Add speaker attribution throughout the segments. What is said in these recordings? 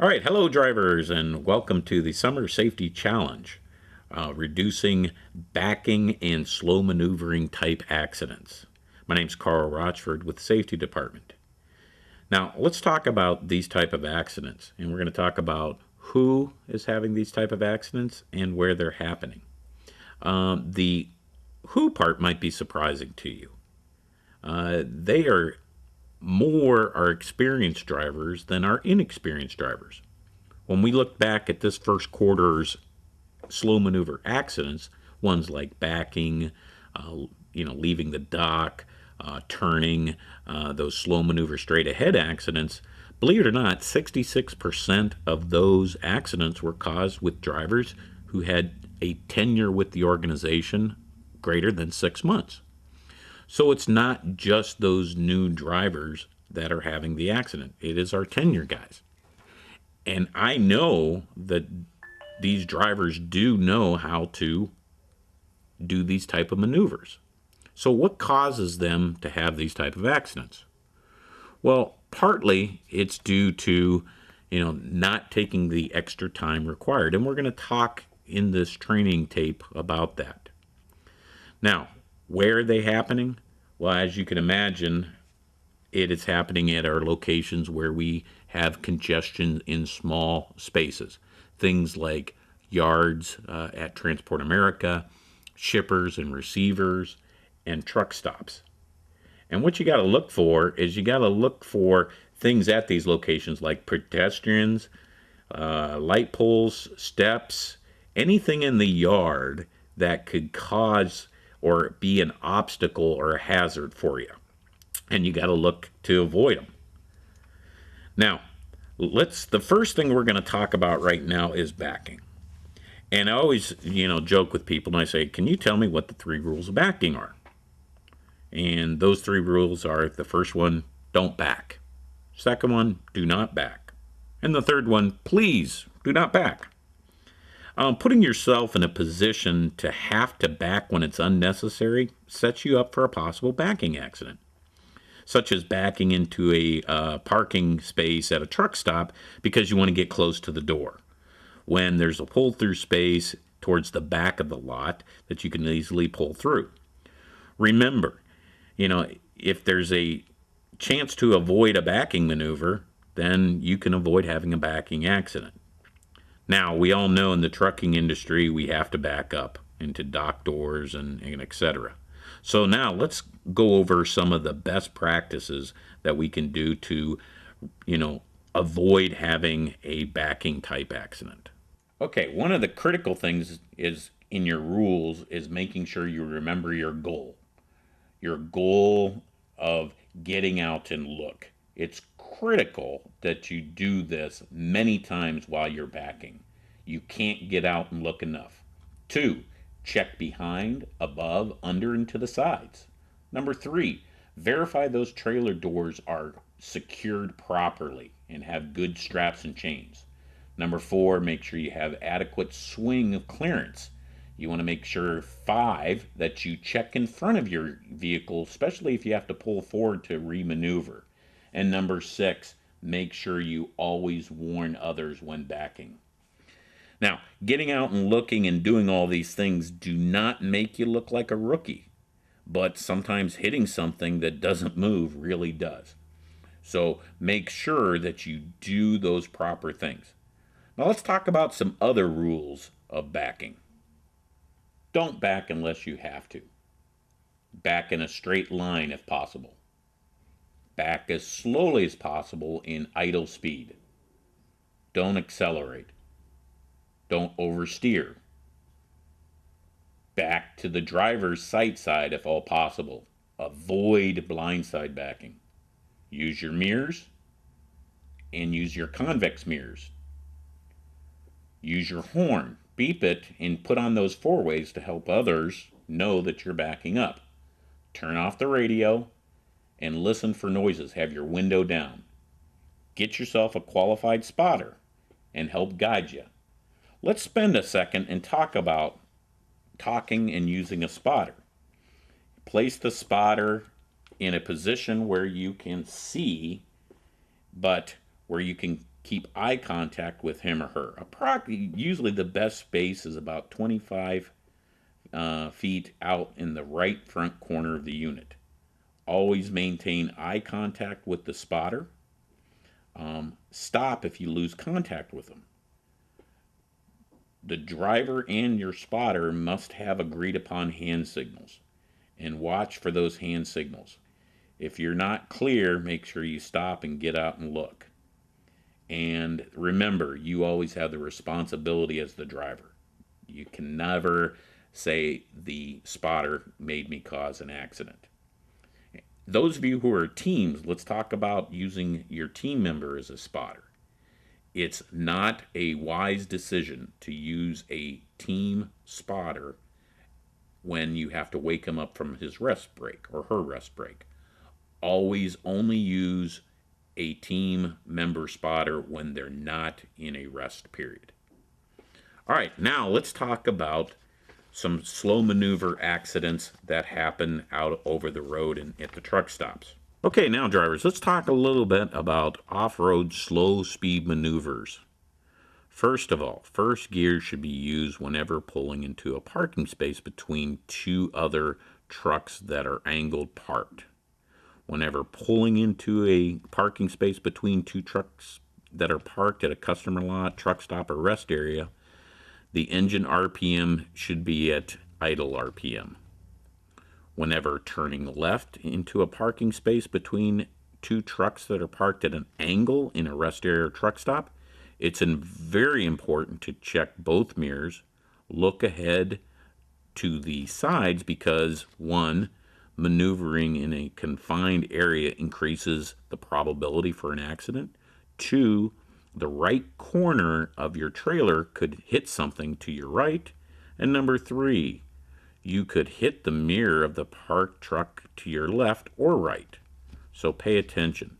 Speaker 1: All right, hello drivers, and welcome to the Summer Safety Challenge, reducing backing and slow maneuvering type accidents. My name's Carl Rochford with the Safety Department. Now, let's talk about these type of accidents, and we're going to talk about who is having these type of accidents and where they're happening. The who part might be surprising to you. They are more our experienced drivers than our inexperienced drivers. When we look back at this first quarter's slow maneuver accidents, ones like backing, leaving the dock, turning, those slow maneuver straight ahead accidents, believe it or not, 66% of those accidents were caused with drivers who had a tenure with the organization greater than 6 months. So it's not just those new drivers that are having the accident. It is our tenure guys. And I know that these drivers do know how to do these type of maneuvers. So what causes them to have these type of accidents? Well, partly it's due to, not taking the extra time required. And we're going to talk in this training tape about that. Now, where are they happening? Well, as you can imagine, it is happening at our locations where we have congestion in small spaces. Things like yards at Transport America, shippers and receivers, and truck stops. And what you got to look for is you got to look for things at these locations like pedestrians, light poles, steps, anything in the yard that could cause or be an obstacle or a hazard for you. And you got to look to avoid them. Now, the first thing we're going to talk about right now is backing. And I always, joke with people and I say, can you tell me what the 3 rules of backing are? And those 3 rules are: the first one, don't back. Second one, do not back. And the third one, please do not back. Putting yourself in a position to have to back when it's unnecessary sets you up for a possible backing accident, such as backing into a parking space at a truck stop because you want to get close to the door, when there's a pull-through space towards the back of the lot that you can easily pull through. Remember, if there's a chance to avoid a backing maneuver, then you can avoid having a backing accident. Now, we all know in the trucking industry we have to back up into dock doors and etc. So now let's go over some of the best practices that we can do to, avoid having a backing type accident. Okay, one of the critical things is in your rules is making sure you remember your goal. Your goal of getting out and look. It's critical that you do this many times while you're backing. You can't get out and look enough. 2, check behind, above, under, and to the sides. Number 3, verify those trailer doors are secured properly and have good straps and chains. Number 4, make sure you have adequate swing of clearance. You want to make sure, 5, that you check in front of your vehicle, especially if you have to pull forward to remaneuver. And number 6, make sure you always warn others when backing. Now, getting out and looking and doing all these things do not make you look like a rookie, but sometimes hitting something that doesn't move really does. So make sure that you do those proper things. Now let's talk about some other rules of backing. Don't back unless you have to. Back in a straight line if possible. Back as slowly as possible in idle speed. Don't accelerate. Don't oversteer. Back to the driver's sight side if all possible. Avoid blindside backing. Use your mirrors and use your convex mirrors. Use your horn. Beep it and put on those 4-ways to help others know that you're backing up. Turn off the radio and listen for noises. Have your window down. Get yourself a qualified spotter and help guide you. Let's spend a second and talk about talking and using a spotter. Place the spotter in a position where you can see, but where you can Keep eye contact with him or her. Usually the best space is about 25 feet out in the right front corner of the unit. Always maintain eye contact with the spotter. Stop if you lose contact with them. The driver and your spotter must have agreed upon hand signals, and watch for those hand signals. If you're not clear, make sure you stop and get out and look. And remember, you always have the responsibility as the driver. You can never say the spotter made me cause an accident. Those of you who are teams, let's talk about using your team member as a spotter. It's not a wise decision to use a team spotter when you have to wake him up from his rest break or her rest break. Always only use a team member spotter when they're not in a rest period. All right, now let's talk about some slow maneuver accidents that happen out over the road and at the truck stops. Okay, now drivers, let's talk a little bit about off-road slow speed maneuvers. First of all, first gear should be used whenever pulling into a parking space between two other trucks that are angled parked. Whenever pulling into a parking space between two trucks that are parked at a customer lot, truck stop, or rest area, the engine RPM should be at idle RPM. Whenever turning left into a parking space between two trucks that are parked at an angle in a rest area or truck stop, it's very important to check both mirrors, look ahead to the sides because, one, maneuvering in a confined area increases the probability for an accident. Two, the right corner of your trailer could hit something to your right. And number three, you could hit the mirror of the parked truck to your left or right. So pay attention.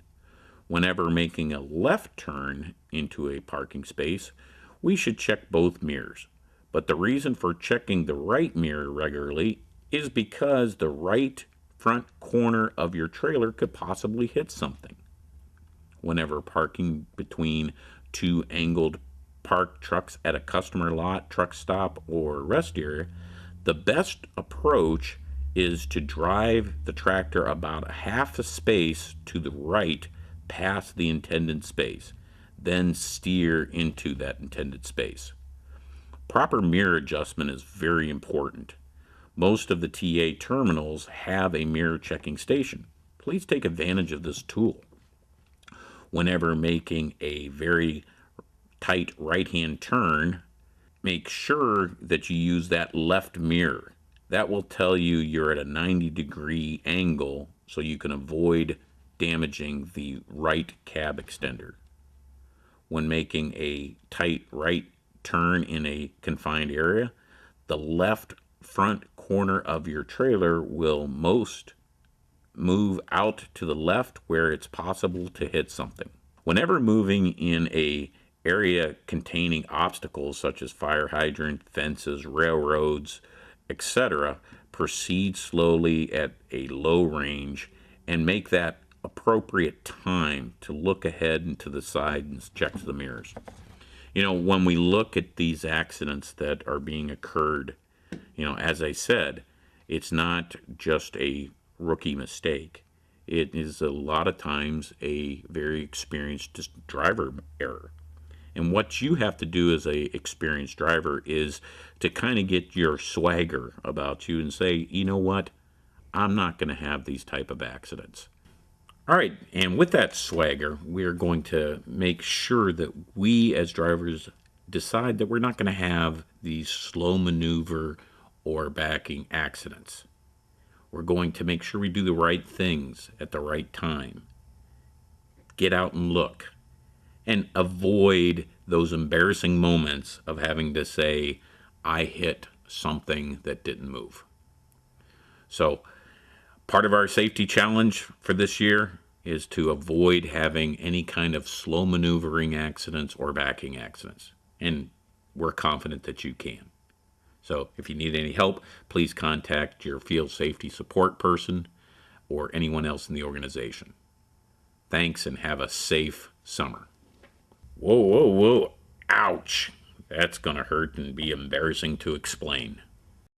Speaker 1: Whenever making a left turn into a parking space, we should check both mirrors. But the reason for checking the right mirror regularly is because the right front corner of your trailer could possibly hit something. Whenever parking between two angled parked trucks at a customer lot, truck stop, or rest area, the best approach is to drive the tractor about half a space to the right past the intended space, then steer into that intended space. Proper mirror adjustment is very important. Most of the TA terminals have a mirror checking station. Please take advantage of this tool. Whenever making a very tight right-hand turn, make sure that you use that left mirror. That will tell you you're at a 90-degree angle so you can avoid damaging the right cab extender. When making a tight right turn in a confined area, the left front corner of your trailer will most move out to the left where it's possible to hit something. Whenever moving in a area containing obstacles such as fire hydrant, fences, railroads, etc., proceed slowly at a low range and make that appropriate time to look ahead and to the side and check the mirrors. When we look at these accidents that are being occurred, as I said, it's not just a rookie mistake. It is a lot of times a very experienced driver error. And what you have to do as a experienced driver is to kind of get your swagger about you and say, you know what, I'm not going to have these type of accidents. All right, and with that swagger, we're going to make sure that we as drivers decide that we're not going to have these slow maneuver or backing accidents. We're going to make sure we do the right things at the right time. Get out and look. And avoid those embarrassing moments of having to say, I hit something that didn't move. So, part of our safety challenge for this year is to avoid having any kind of slow maneuvering accidents or backing accidents. And we're confident that you can. So if you need any help, please contact your field safety support person or anyone else in the organization. Thanks and have a safe summer. Whoa, whoa, whoa. Ouch. That's going to hurt and be embarrassing to explain.